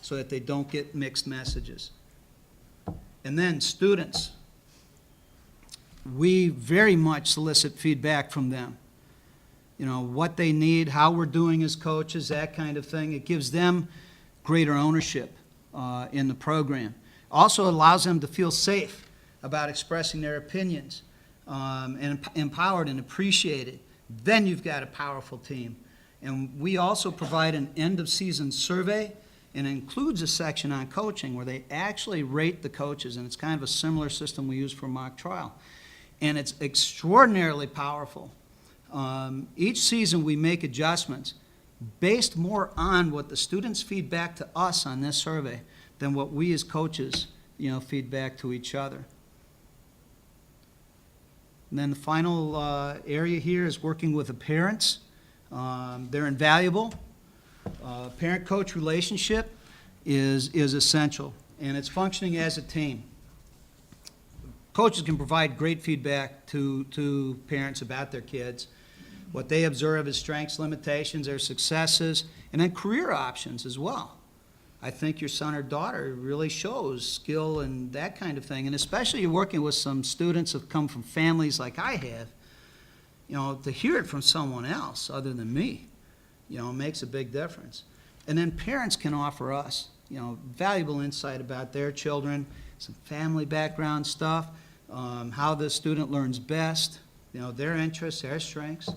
so that they don't get mixed messages. And then students, we very much solicit feedback from them. You know, what they need, how we're doing as coaches, that kind of thing. It gives them greater ownership in the program. Also allows them to feel safe about expressing their opinions and empowered and appreciated. Then you've got a powerful team. And we also provide an end-of-season survey, and it includes a section on coaching where they actually rate the coaches, and it's kind of a similar system we use for mock trial. And it's extraordinarily powerful. Each season we make adjustments based more on what the students feed back to us on this survey than what we as coaches, you know, feed back to each other. And then the final area here is working with the parents. They're invaluable. Parent-coach relationship is essential, and it's functioning as a team. Coaches can provide great feedback to parents about their kids, what they observe as strengths, limitations, their successes, and then career options as well. I think your son or daughter really shows skill and that kind of thing, and especially you're working with some students who come from families like I have, you know, to hear it from someone else other than me, you know, makes a big difference. And then parents can offer us, you know, valuable insight about their children, some family background stuff, how the student learns best, you know, their interests, their strengths.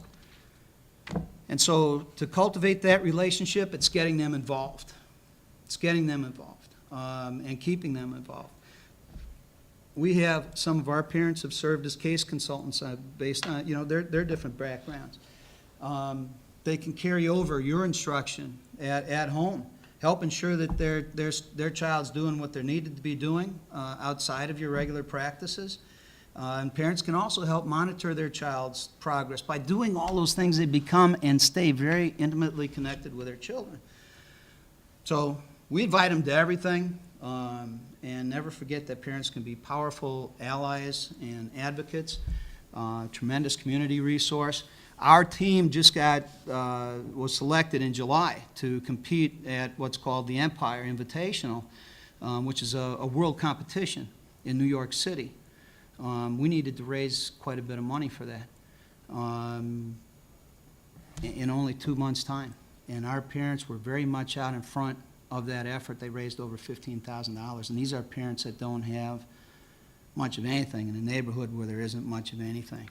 And so to cultivate that relationship, it's getting them involved. It's getting them involved and keeping them involved. We have, some of our parents have served as case consultants based on, you know, their different backgrounds. They can carry over your instruction at home, help ensure that their child's doing what they're needed to be doing outside of your regular practices. And parents can also help monitor their child's progress. By doing all those things, they become and stay very intimately connected with their children. So we invite them to everything, and never forget that parents can be powerful allies and advocates, tremendous community resource. Our team just was selected in July to compete at what's called the Empire Invitational, which is a world competition in New York City. We needed to raise quite a bit of money for that in only 2 months' time. And our parents were very much out in front of that effort. They raised over $15,000. And these are parents that don't have much of anything in a neighborhood where there isn't much of anything.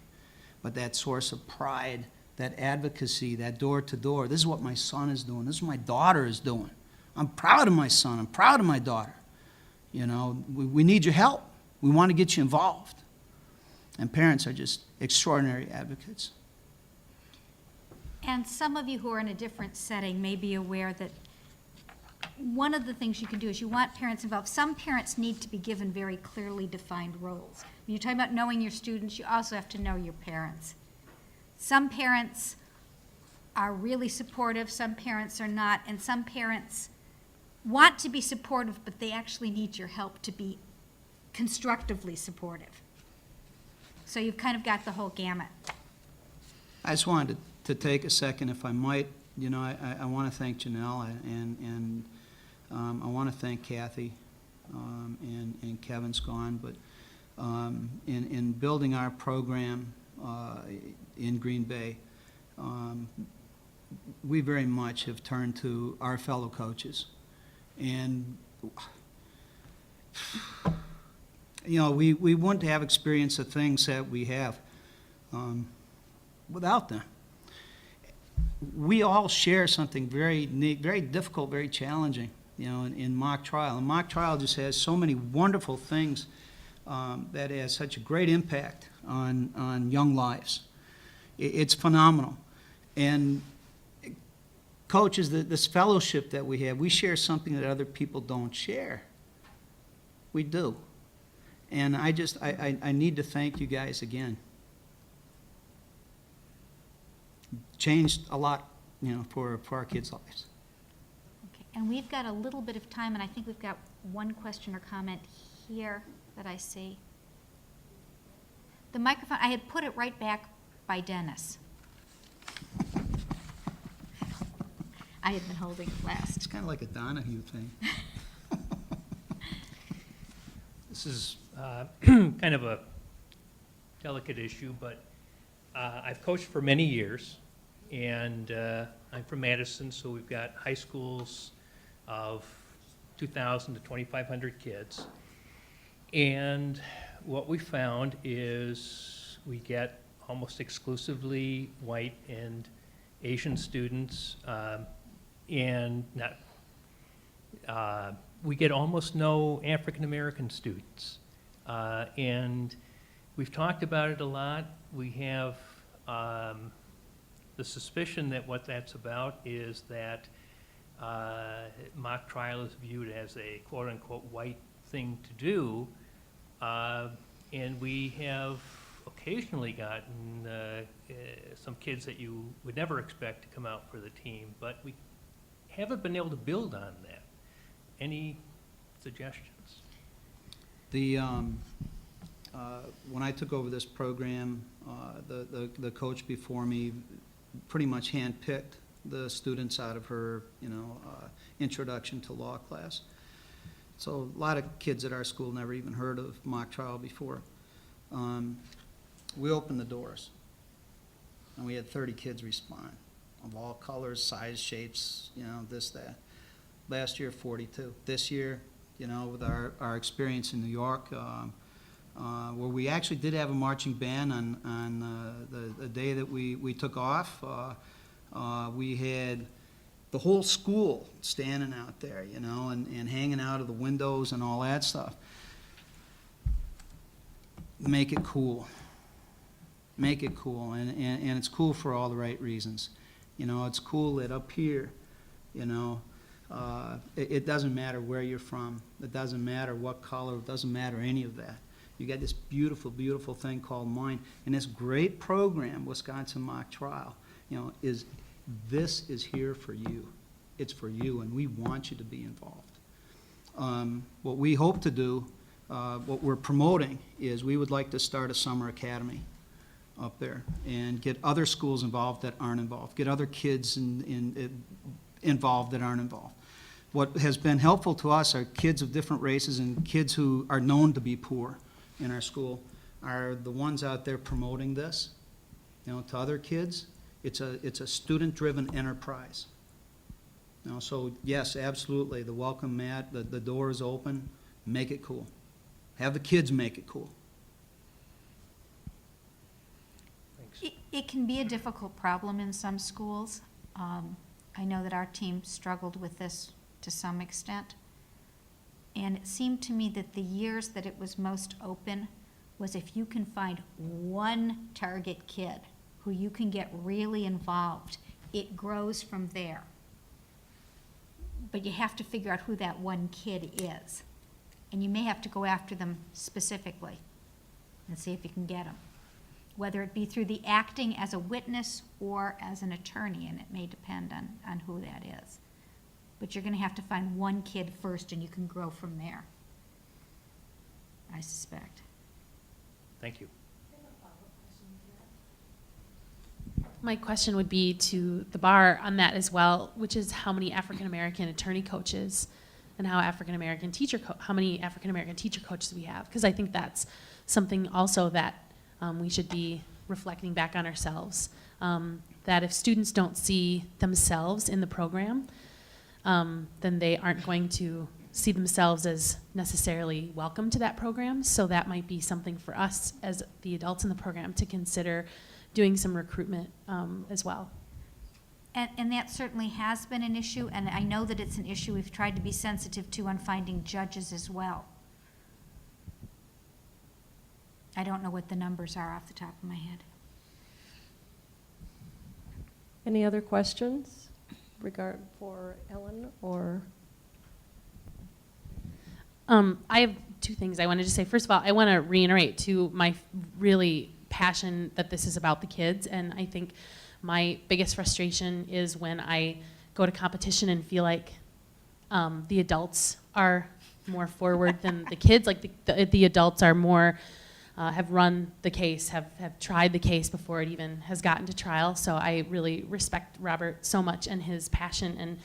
But that source of pride, that advocacy, that door-to-door, this is what my son is doing. This is what my daughter is doing. I'm proud of my son. I'm proud of my daughter. You know, we need your help. We want to get you involved. And parents are just extraordinary advocates. And some of you who are in a different setting may be aware that one of the things you can do is you want parents involved. Some parents need to be given very clearly defined roles. When you're talking about knowing your students, you also have to know your parents. Some parents are really supportive, some parents are not, and some parents want to be supportive, but they actually need your help to be constructively supportive. So you've kind of got the whole gamut. I just wanted to take a second, if I might. You know, I want to thank Janelle, and I want to thank Kathy, and Kevin's gone, but in building our program in Green Bay, we very much have turned to our fellow coaches. And you know, we wouldn't have experienced the things that we have without them. We all share something very neat, very difficult, very challenging, you know, in mock trial. And mock trial just has so many wonderful things that has such a great impact on young lives. It's phenomenal. And coaches, this fellowship that we have, we share something that other people don't share. We do. And I need to thank you guys again. Changed a lot, you know, for our kids' lives. Okay, and we've got a little bit of time, and I think we've got one question or comment here that I see. The microphone, I had put it right back by Dennis. I had been holding it last. It's kind of like a Donahue thing. This is kind of a delicate issue, but I've coached for many years, and I'm from Madison, so we've got high schools of 2,000 to 2,500 kids. And what we found is we get almost exclusively white and Asian students, and we get almost no African American students. And we've talked about it a lot. We have the suspicion that what that's about is that mock trial is viewed as a quote-unquote white thing to do, and we have occasionally gotten some kids that you would never expect to come out for the team, but we haven't been able to build on that. Any suggestions? When I took over this program, the coach before me pretty much handpicked the students out of her, introduction to law class. So a lot of kids at our school never even heard of mock trial before. We opened the doors, and we had 30 kids respond, of all colors, size, shapes, this, that. Last year, 42. This year, with our experience in New York, where we actually did have a marching band on the day that we took off, we had the whole school standing out there, and hanging out of the windows and all that stuff. Make it cool. Make it cool, and it's cool for all the right reasons. It's cool that up here, it doesn't matter where you're from. It doesn't matter what color. It doesn't matter any of that. You got this beautiful, beautiful thing called MIND, and this great program, Wisconsin Mock Trial, this is here for you. It's for you, and we want you to be involved. What we hope to do, what we're promoting, is we would like to start a summer academy up there and get other schools involved that aren't involved, get other kids involved that aren't involved. What has been helpful to us are kids of different races and kids who are known to be poor in our school are the ones out there promoting this. To other kids, it's a student-driven enterprise. So yes, absolutely, the welcome mat, the door is open. Make it cool. Have the kids make it cool. It can be a difficult problem in some schools. I know that our team struggled with this to some extent. And it seemed to me that the years that it was most open was if you can find one target kid who you can get really involved, it grows from there. But you have to figure out who that one kid is. And you may have to go after them specifically and see if you can get them, whether it be through the acting as a witness or as an attorney, and it may depend on who that is. But you're going to have to find one kid first, and you can grow from there, I suspect. Thank you. My question would be to the bar on that as well, which is how many African American attorney coaches and how many African American teacher coaches we have, because I think that's something also that we should be reflecting back on ourselves, that if students don't see themselves in the program, then they aren't going to see themselves as necessarily welcome to that program. So that might be something for us as the adults in the program to consider doing some recruitment as well. And that certainly has been an issue, and I know that it's an issue we've tried to be sensitive to on finding judges as well. I don't know what the numbers are off the top of my head. Any other questions for Ellen or? I have two things I wanted to say. First of all, I want to reiterate to my really passion that this is about the kids, and I think my biggest frustration is when I go to competition and feel like the adults are more forward than the kids. Like the adults are more, have run the case, have tried the case before it even has gotten to trial. So I really respect Robert so much and his passion.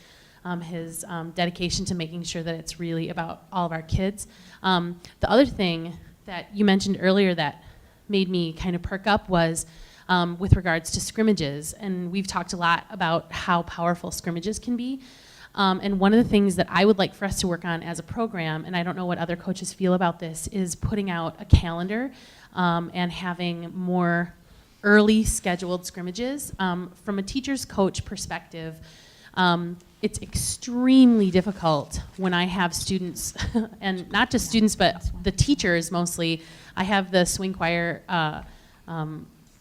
his dedication to making sure that it's really about all of our kids. The other thing that you mentioned earlier that made me kind of perk up was with regards to scrimmages. And we've talked a lot about how powerful scrimmages can be. And one of the things that I would like for us to work on as a program, and I don't know what other coaches feel about this, is putting out a calendar and having more early scheduled scrimmages. From a teacher's coach perspective, it's extremely difficult when I have students, and not just students, but the teachers mostly. I have the swing choir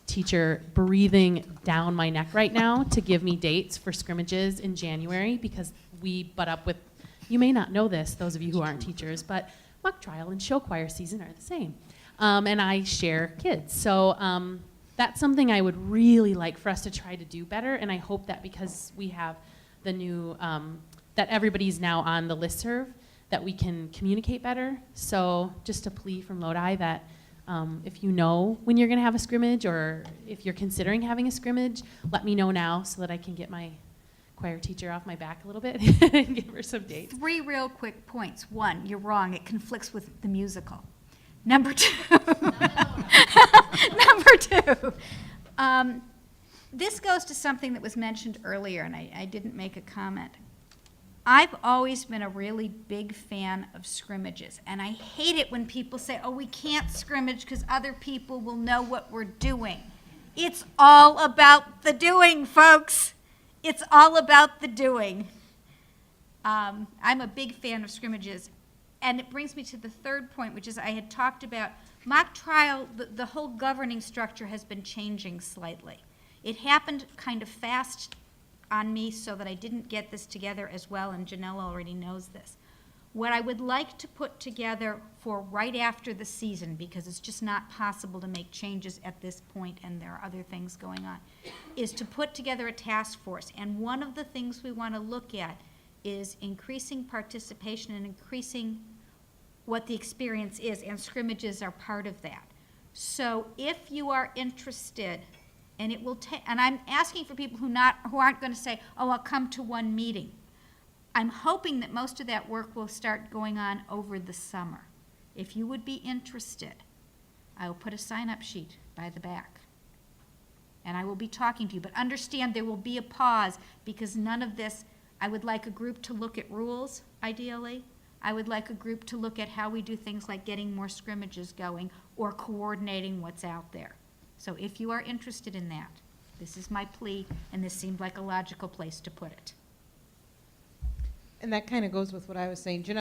teacher breathing down my neck right now to give me dates for scrimmages in January because we butt up with, you may not know this, those of you who aren't teachers, but mock trial and show choir season are the same. And I share kids. So that's something I would really like for us to try to do better, and I hope that because we have the new, that everybody's now on the listserv, that we can communicate better. So just a plea from Lodi that if you know when you're gonna have a scrimmage, or if you're considering having a scrimmage, let me know now so that I can get my choir teacher off my back a little bit and give her some dates. 3 real quick points. 1, you're wrong, it conflicts with the musical. Number 2, this goes to something that was mentioned earlier, and I didn't make a comment. I've always been a really big fan of scrimmages, and I hate it when people say, oh, we can't scrimmage because other people will know what we're doing. It's all about the doing, folks. It's all about the doing. I'm a big fan of scrimmages, and it brings me to the third point, which is I had talked about mock trial. The whole governing structure has been changing slightly. It happened kind of fast on me so that I didn't get this together as well, and Janelle already knows this. What I would like to put together for right after the season, because it's just not possible to make changes at this point and there are other things going on, is to put together a task force. And one of the things we want to look at is increasing participation and increasing what the experience is, and scrimmages are part of that. So if you are interested, and it will take, and I'm asking for people who aren't going to say, oh, I'll come to one meeting. I'm hoping that most of that work will start going on over the summer. If you would be interested, I will put a sign-up sheet by the back. And I will be talking to you, but understand there will be a pause because none of this, I would like a group to look at rules, ideally. I would like a group to look at how we do things like getting more scrimmages going or coordinating what's out there. So if you are interested in that, this is my plea, and this seemed like a logical place to put it. And that kind of goes with what I was saying. Janelle